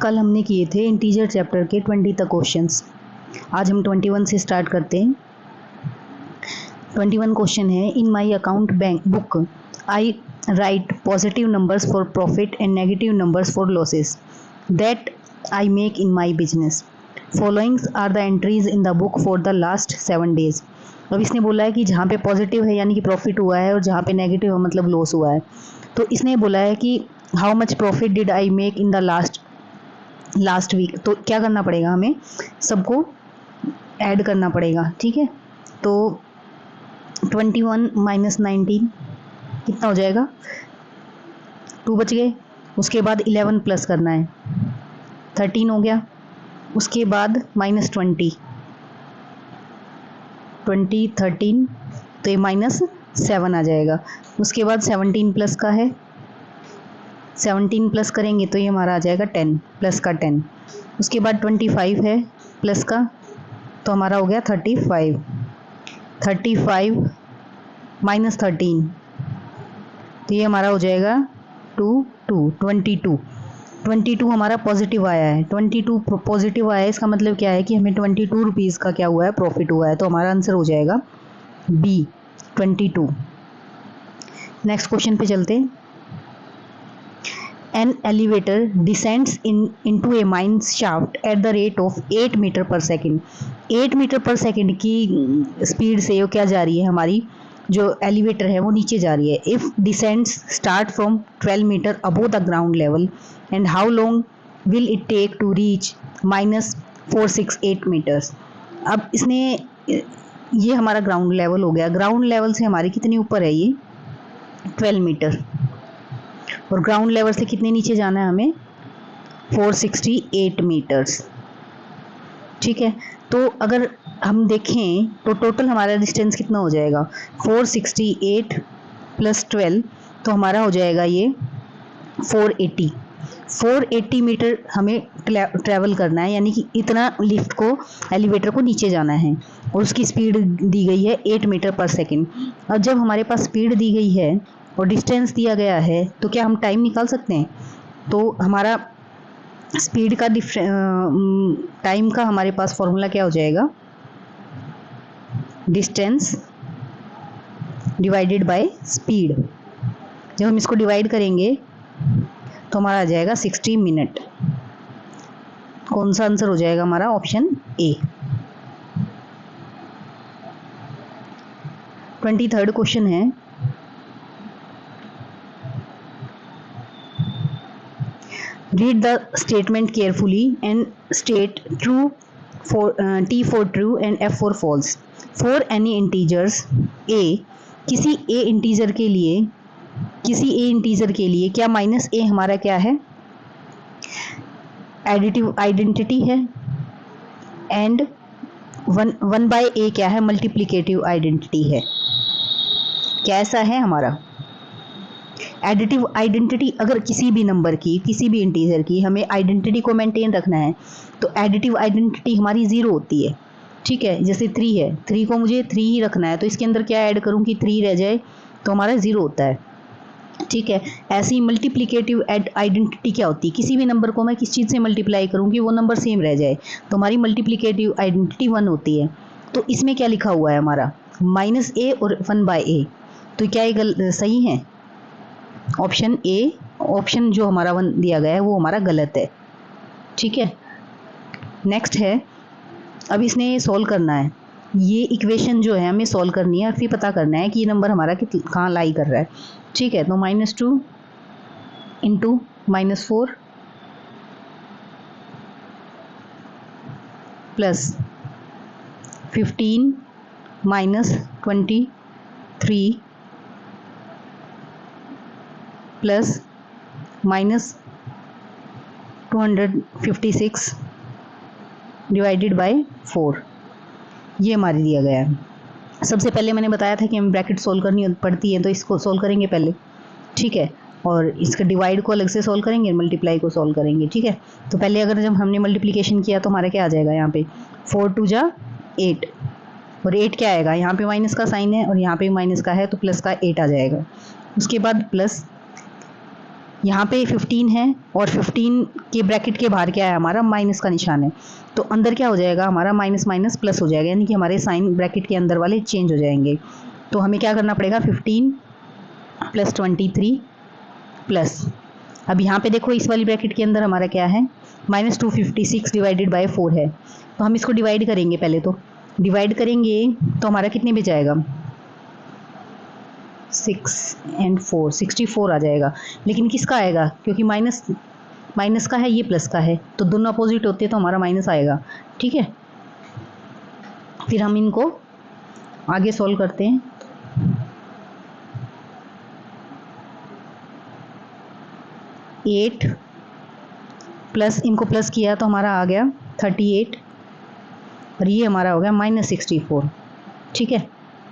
कल हमने किए थे इंटीजर चैप्टर के 20 तक क्वेश्चंस। आज हम 21 से स्टार्ट करते हैं। 21 क्वेश्चन है, in my account bank book I write positive numbers for profit and negative numbers for losses that I make in my business. Followings are the entries in the book for the last 7 days। अब इसने बोला है कि जहाँ पे positive है यानी कि प्रॉफिट हुआ है और जहाँ पे नेगेटिव है मतलब लॉस हुआ है। तो इसने बोला है कि how much profit did I make in the last week. तो क्या करना पड़ेगा, हमें सबको ऐड करना पड़ेगा। ठीक है, तो 21 माइनस 19 कितना हो जाएगा, 2 बच गए। उसके बाद 11 प्लस करना है, 13 हो गया। उसके बाद माइनस 20 13, तो ये -7 आ जाएगा। उसके बाद 17 प्लस का है, 17 प्लस करेंगे तो ये हमारा आ जाएगा 10 प्लस का 10। उसके बाद 25 है प्लस का, तो हमारा हो गया 35 माइनस 13, तो ये हमारा हो जाएगा 22 हमारा पॉजिटिव आया है। 22 पॉजिटिव आया है, इसका मतलब क्या है कि हमें 22 रुपीज़ का क्या हुआ है, प्रॉफिट हुआ है। तो हमारा आंसर हो जाएगा बी 22। नेक्स्ट क्वेश्चन पे चलते हैं। An elevator descends into a mine shaft at the rate of 8 metre पर सेकेंड। 8 मीटर पर सेकेंड की स्पीड से वो क्या जा रही है, हमारी जो एलिवेटर है वो नीचे जा रही है। If descends start from 12 metre above the ground level and how long will it take to reach -468 metres. अब इसने ये हमारा ग्राउंड लेवल हो गया। ग्राउंड लेवल से हमारी कितनी ऊपर है, ये 12 मीटर, और ग्राउंड लेवल से कितने नीचे जाना है हमें, 468 मीटर्स। ठीक है, तो अगर हम देखें तो टोटल हमारा डिस्टेंस कितना हो जाएगा, 468 प्लस 12, तो हमारा हो जाएगा ये 480 मीटर हमें ट्रैवल करना है, यानी कि इतना लिफ्ट को, एलिवेटर को नीचे जाना है। और उसकी स्पीड दी गई है 8 मीटर पर सेकेंड। और जब हमारे पास स्पीड दी गई है और डिस्टेंस दिया गया है, तो क्या हम टाइम निकाल सकते हैं। तो हमारा स्पीड का टाइम का हमारे पास फॉर्मूला क्या हो जाएगा, डिस्टेंस डिवाइडेड बाय स्पीड। जब हम इसको डिवाइड करेंगे तो हमारा आ जाएगा 60 मिनट। कौन सा आंसर हो जाएगा हमारा, ऑप्शन ए। 23rd क्वेश्चन है, read the statement carefully and state true for T for true and F for false for any integers a। किसी a इंटीजर के लिए क्या -a हमारा क्या है, एडिटिव आइडेंटिटी है, एंड 1/a क्या है, मल्टीप्लिकेटिव आइडेंटिटी है। कैसा है हमारा एडिटिव आइडेंटिटी। अगर किसी भी नंबर की, किसी भी इंटीजर की हमें आइडेंटिटी को मेंटेन रखना है तो एडिटिव आइडेंटिटी हमारी 0 होती है। ठीक है, जैसे 3 है, 3 को मुझे 3 ही रखना है, तो इसके अंदर क्या ऐड करूँ कि 3 रह जाए, तो हमारा 0 होता है। ठीक है, ऐसी मल्टीप्लिकेटिव आइडेंटिटी क्या होती है, किसी भी नंबर को मैं किस चीज़ से मल्टीप्लाई करूँ कि वो नंबर सेम रह जाए, तो हमारी मल्टीप्लिकेटिव आइडेंटिटी 1 होती है। तो इसमें क्या लिखा हुआ है हमारा -a और 1/a, तो क्या ये सही है, ऑप्शन ए। ऑप्शन जो हमारा 1 दिया गया है वो हमारा गलत है। ठीक है, नेक्स्ट है, अब इसने सॉल्व करना है, ये इक्वेशन जो है हमें सॉल्व करनी है और फिर पता करना है कि ये नंबर हमारा कहाँ लाई कर रहा है। ठीक है, तो -2 into -4 plus 15 minus 23 plus -256 divided by 4, ये हमारे दिया गया है। सबसे पहले मैंने बताया था कि हमें ब्रैकेट सोल्व करनी पड़ती है, तो इसको सोल्व करेंगे पहले। ठीक है, और इसका डिवाइड को अलग से सोल्व करेंगे, मल्टीप्लाई को सोल्व करेंगे। ठीक है, तो पहले अगर जब हमने मल्टीप्लिकेशन किया तो हमारा क्या आ जाएगा, यहाँ पे 4 2 जा 8, और 8 क्या आएगा, यहाँ पे माइनस का साइन है और यहाँ पे माइनस का है, तो प्लस का 8 आ जाएगा। उसके बाद प्लस यहाँ पे 15 है और 15 के ब्रैकेट के बाहर क्या है हमारा, माइनस का निशान है, तो अंदर क्या हो जाएगा हमारा, माइनस माइनस प्लस हो जाएगा, यानी कि हमारे साइन ब्रैकेट के अंदर वाले चेंज हो जाएंगे। तो हमें क्या करना पड़ेगा, 15 प्लस 23 प्लस, अब यहाँ पे देखो इस वाली ब्रैकेट के अंदर हमारा क्या है, -256 डिवाइडेड बाय 4 है, तो हम इसको डिवाइड करेंगे, पहले तो डिवाइड करेंगे तो हमारा कितने में जाएगा, 6 and 4 64 आ जाएगा। लेकिन किसका आएगा, क्योंकि माइनस माइनस का है, ये प्लस का है, तो दोनों अपोजिट होते हैं तो हमारा माइनस आएगा। ठीक है, फिर हम इनको आगे सॉल्व करते हैं। एट प्लस, इनको प्लस किया तो हमारा आ गया 38 और ये हमारा हो गया -64। ठीक है,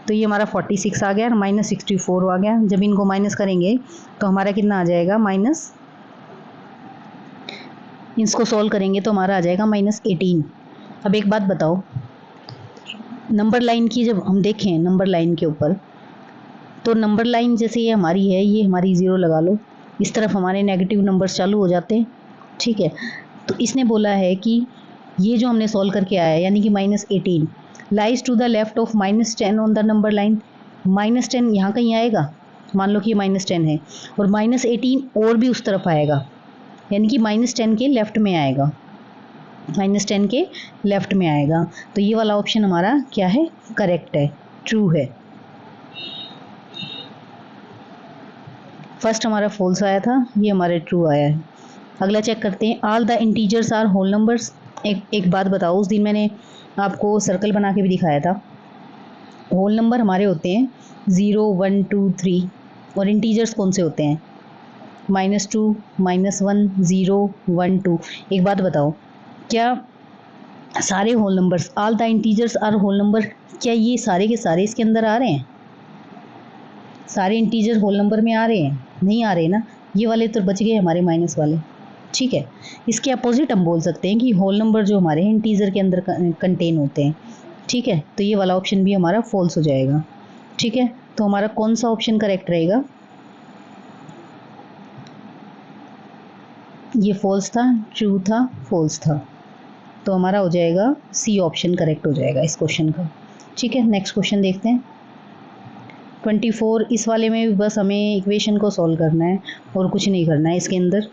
तो ये हमारा 46 आ गया और -64 आ गया। जब इनको माइनस करेंगे तो हमारा कितना आ जाएगा, माइनस, इसको सॉल्व करेंगे तो हमारा आ जाएगा -18। अब एक बात बताओ, नंबर लाइन की जब हम देखें नंबर लाइन के ऊपर, तो नंबर लाइन जैसे ये हमारी है, ये हमारी 0 लगा लो, इस तरफ हमारे नेगेटिव नंबर्स चालू हो जाते हैं। ठीक है, तो इसने बोला है कि ये जो हमने सॉल्व करके आया है यानी कि -18 lies to the left of -10 on the number line. -10 यहाँ कहीं आएगा, मान लो कि ये -10 है, और -18 और भी उस तरफ आएगा, यानी कि -10 के लेफ्ट में आएगा, -10 के लेफ्ट में आएगा। तो ये वाला ऑप्शन हमारा क्या है, करेक्ट है, ट्रू है। फर्स्ट हमारा फॉल्स आया था, ये हमारा ट्रू आया है। अगला चेक करते हैं, all the integers are whole numbers. एक बात बताओ, उस दिन मैंने आपको सर्कल बना के भी दिखाया था, होल नंबर हमारे होते हैं 0 1 2 3, और इंटीजर्स कौन से होते हैं, -2 -1 0 1 2। एक बात बताओ, क्या सारे whole numbers, all the integers are whole number, क्या ये सारे के सारे इसके अंदर आ रहे हैं, सारे इंटीजर होल नंबर में आ रहे हैं, नहीं आ रहे ना, ये वाले तो बच गए हमारे माइनस वाले। ठीक है, इसके अपोजिट हम बोल सकते हैं कि होल नंबर जो हमारे हैं इंटीजर के अंदर कंटेन होते हैं। ठीक है, तो ये वाला ऑप्शन भी हमारा फॉल्स हो जाएगा। ठीक है, तो हमारा कौन सा ऑप्शन करेक्ट रहेगा, ये फॉल्स था, ट्रू था, फॉल्स था, तो हमारा हो जाएगा सी ऑप्शन करेक्ट हो जाएगा इस क्वेश्चन का। ठीक है, नेक्स्ट क्वेश्चन देखते हैं 24। इस वाले में भी बस हमें इक्वेशन को सॉल्व करना है और कुछ नहीं करना है इसके अंदर।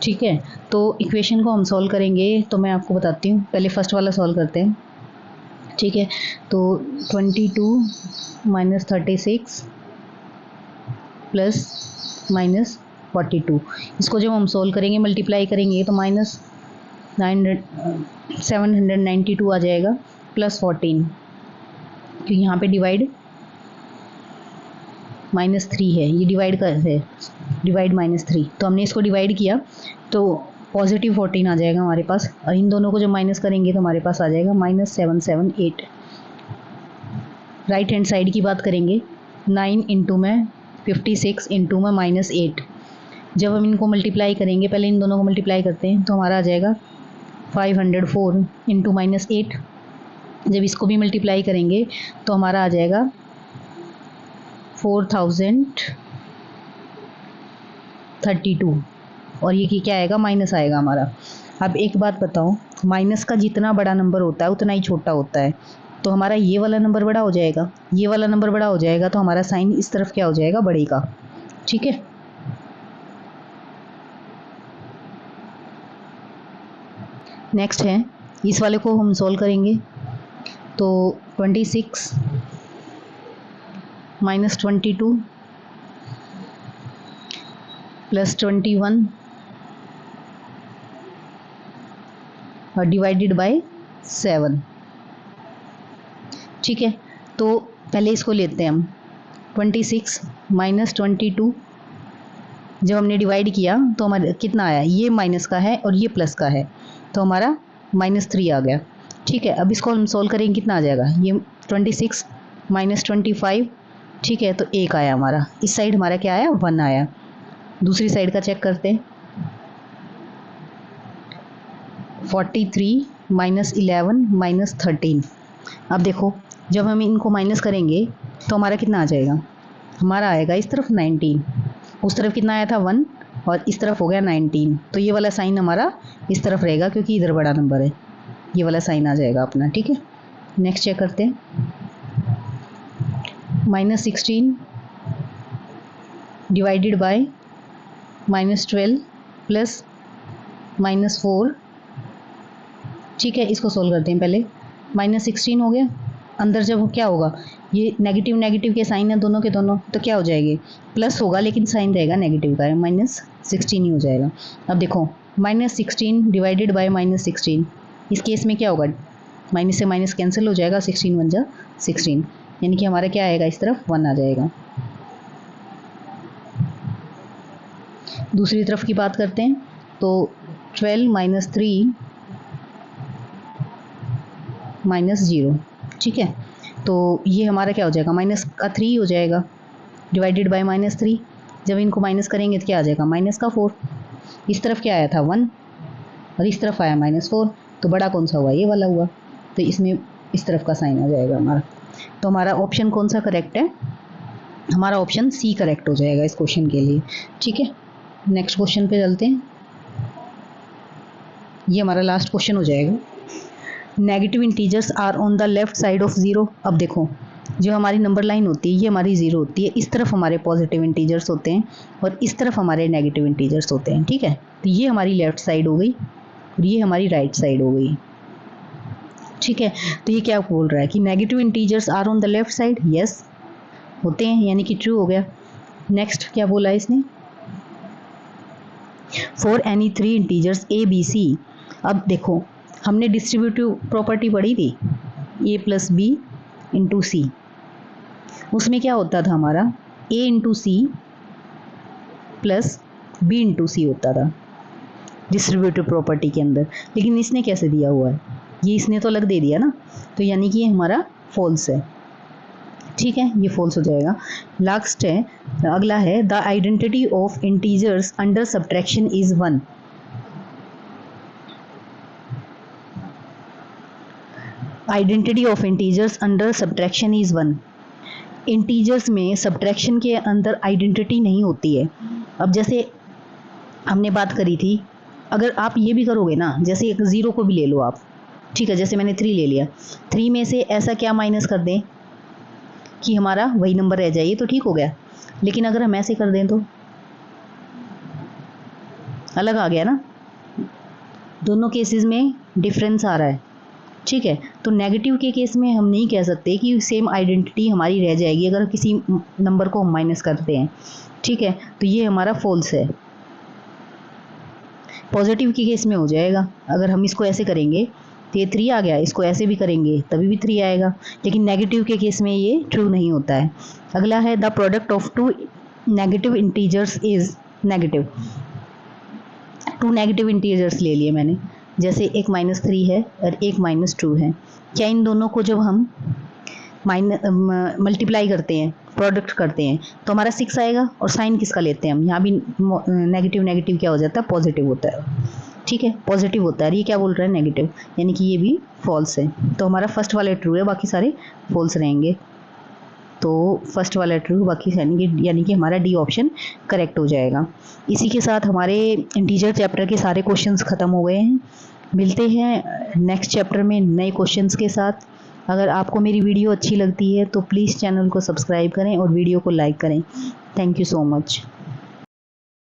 ठीक है, तो इक्वेशन को हम सॉल्व करेंगे तो मैं आपको बताती हूँ, पहले फर्स्ट वाला सॉल्व करते हैं। ठीक है, तो 22 - 36 प्लस -42, इसको जब हम सॉल्व करेंगे मल्टीप्लाई करेंगे तो -792 आ जाएगा, +14, क्योंकि यहाँ पे डिवाइड -3 है, ये डिवाइड कर है, डिवाइड -3, तो हमने इसको डिवाइड किया तो +14 आ जाएगा हमारे पास, और इन दोनों को जब माइनस करेंगे तो हमारे पास आ जाएगा -778। राइट हैंड साइड की बात करेंगे, 9 इंटू में 56 इंटू में -8, जब हम इनको मल्टीप्लाई करेंगे, पहले इन दोनों को मल्टीप्लाई करते हैं तो हमारा आ जाएगा 504 इंटू -8, जब इसको भी मल्टीप्लाई करेंगे तो हमारा आ जाएगा 4032, और ये क्या आएगा, माइनस आएगा हमारा। अब एक बात बताओ, माइनस का जितना बड़ा नंबर होता है उतना ही छोटा होता है, तो हमारा ये वाला नंबर बड़ा हो जाएगा, ये वाला नंबर बड़ा हो जाएगा, तो हमारा साइन इस तरफ क्या हो जाएगा, बढ़ेगा। ठीक है, नेक्स्ट है, इस वाले को हम सॉल्व करेंगे तो 26 - 22 +21 और डिवाइडेड बाय 7। ठीक है, तो पहले इसको लेते हैं हम, 26 - 22, जब हमने डिवाइड किया तो हमारा कितना आया, ये माइनस का है और ये प्लस का है, तो हमारा -3 आ गया। ठीक है, अब इसको हम सॉल्व करेंगे, कितना आ जाएगा, ये 26 - 25, ठीक है, तो 1 आया हमारा, इस साइड हमारा क्या आया, 1 आया। दूसरी साइड का चेक करते हैं, 43 - 11 - 13। अब देखो, जब हम इनको माइनस करेंगे तो हमारा कितना आ जाएगा, हमारा आएगा इस तरफ 19, उस तरफ कितना आया था 1, और इस तरफ हो गया 19, तो ये वाला साइन हमारा इस तरफ रहेगा क्योंकि इधर बड़ा नंबर है, ये वाला साइन आ जाएगा अपना। ठीक है, नेक्स्ट चेक करते हैं। -16 डिवाइडेड बाय -12 प्लस -4। ठीक है, इसको सोल्व करते हैं पहले। -16 हो गया, अंदर जब क्या होगा, ये नेगेटिव नेगेटिव के साइन है दोनों के दोनों, तो क्या हो जाएंगे, प्लस होगा लेकिन साइन रहेगा नेगेटिव का, -16 ही हो जाएगा। अब देखो -16 डिवाइडेड बाय -16, इस केस में क्या होगा, माइनस से माइनस कैंसिल हो जाएगा, 16 × 1 = 16, यानी कि हमारा क्या आएगा, इस तरफ 1 आ जाएगा। दूसरी तरफ की बात करते हैं, तो 12 - 3 -0। ठीक है, तो ये हमारा क्या हो जाएगा, माइनस का 3 हो जाएगा, डिवाइडेड बाय -3। जब इनको माइनस करेंगे तो क्या आ जाएगा, -4। इस तरफ क्या आया था 1 और इस तरफ आया -4, तो बड़ा कौन सा हुआ, ये वाला हुआ, तो इसमें इस तरफ का साइन आ जाएगा हमारा। तो हमारा ऑप्शन कौन सा करेक्ट है, हमारा ऑप्शन सी करेक्ट हो जाएगा इस क्वेश्चन के लिए। ठीक है, नेक्स्ट क्वेश्चन पे चलते हैं, ये हमारा लास्ट क्वेश्चन हो जाएगा। Negative integers are on the left side of 0। अब देखो, जो हमारी नंबर लाइन होती है ये हमारी 0 होती है, इस तरफ हमारे पॉजिटिव इंटीजर्स होते हैं और इस तरफ हमारे नेगेटिव इंटीजर्स होते हैं। ठीक है, तो ये हमारी लेफ्ट साइड हो गई और ये हमारी राइट साइड हो गई। ठीक है, तो ये क्या बोल रहा है कि negative integers are on the left side, yes होते हैं, यानी कि ट्रू हो गया। नेक्स्ट क्या बोला है इसने, for any 3 integers A B C. अब देखो, हमने डिस्ट्रीब्यूटिव प्रॉपर्टी पढ़ी थी, a + b × c, उसमें क्या होता था हमारा, a × c + b × c होता था डिस्ट्रीब्यूटिव प्रॉपर्टी के अंदर, लेकिन इसने कैसे दिया हुआ है, ये इसने तो अलग दे दिया ना, तो यानी कि ये हमारा फॉल्स है। ठीक है, ये फॉल्स हो जाएगा। लास्ट है, अगला है, the identity of integers under subtraction is 1। Identity of integers under subtraction is 1। Integers में सब्ट्रैक्शन के अंदर आइडेंटिटी नहीं होती है। अब जैसे हमने बात करी थी, अगर आप ये भी करोगे ना, जैसे एक 0 को भी ले लो आप, ठीक है, जैसे मैंने 3 ले लिया, 3 में से ऐसा क्या माइनस कर दें कि हमारा वही नंबर रह जाए, तो ठीक हो गया। लेकिन अगर हम ऐसे कर दें तो अलग आ गया ना, दोनों केसेस में डिफरेंस आ रहा है। ठीक है, तो नेगेटिव के केस में हम नहीं कह सकते कि सेम आइडेंटिटी हमारी रह जाएगी अगर किसी नंबर को हम माइनस करते हैं। ठीक है, तो ये हमारा फॉल्स है। पॉजिटिव के केस में हो जाएगा, अगर हम इसको ऐसे करेंगे तो ये 3 आ गया, इसको ऐसे भी करेंगे तभी भी 3 आएगा, लेकिन नेगेटिव के केस में ये ट्रू नहीं होता है। अगला है, the product of 2 negative integers is negative. 2 negative integers ले लिए मैंने, जैसे एक -3 है और एक -2 है। क्या इन दोनों को जब हम मल्टीप्लाई करते हैं, प्रोडक्ट करते हैं, तो हमारा 6 आएगा, और साइन किसका लेते हैं हम, यहाँ भी नेगेटिव नेगेटिव क्या हो जाता है, पॉजिटिव होता है। ठीक है, पॉजिटिव होता है, ये क्या बोल रहा है, नेगेटिव, यानी कि ये भी फॉल्स है। तो हमारा फर्स्ट वाला ट्रू है, बाकी सारे फॉल्स रहेंगे। तो फर्स्ट वाला ट्रू, बाकी यानी कि हमारा डी ऑप्शन करेक्ट हो जाएगा। इसी के साथ हमारे इंटीजर चैप्टर के सारे क्वेश्चंस ख़त्म हो गए हैं। मिलते हैं नेक्स्ट चैप्टर में नए क्वेश्चंस के साथ। अगर आपको मेरी वीडियो अच्छी लगती है तो प्लीज़ चैनल को सब्सक्राइब करें और वीडियो को लाइक करें। Thank you so much.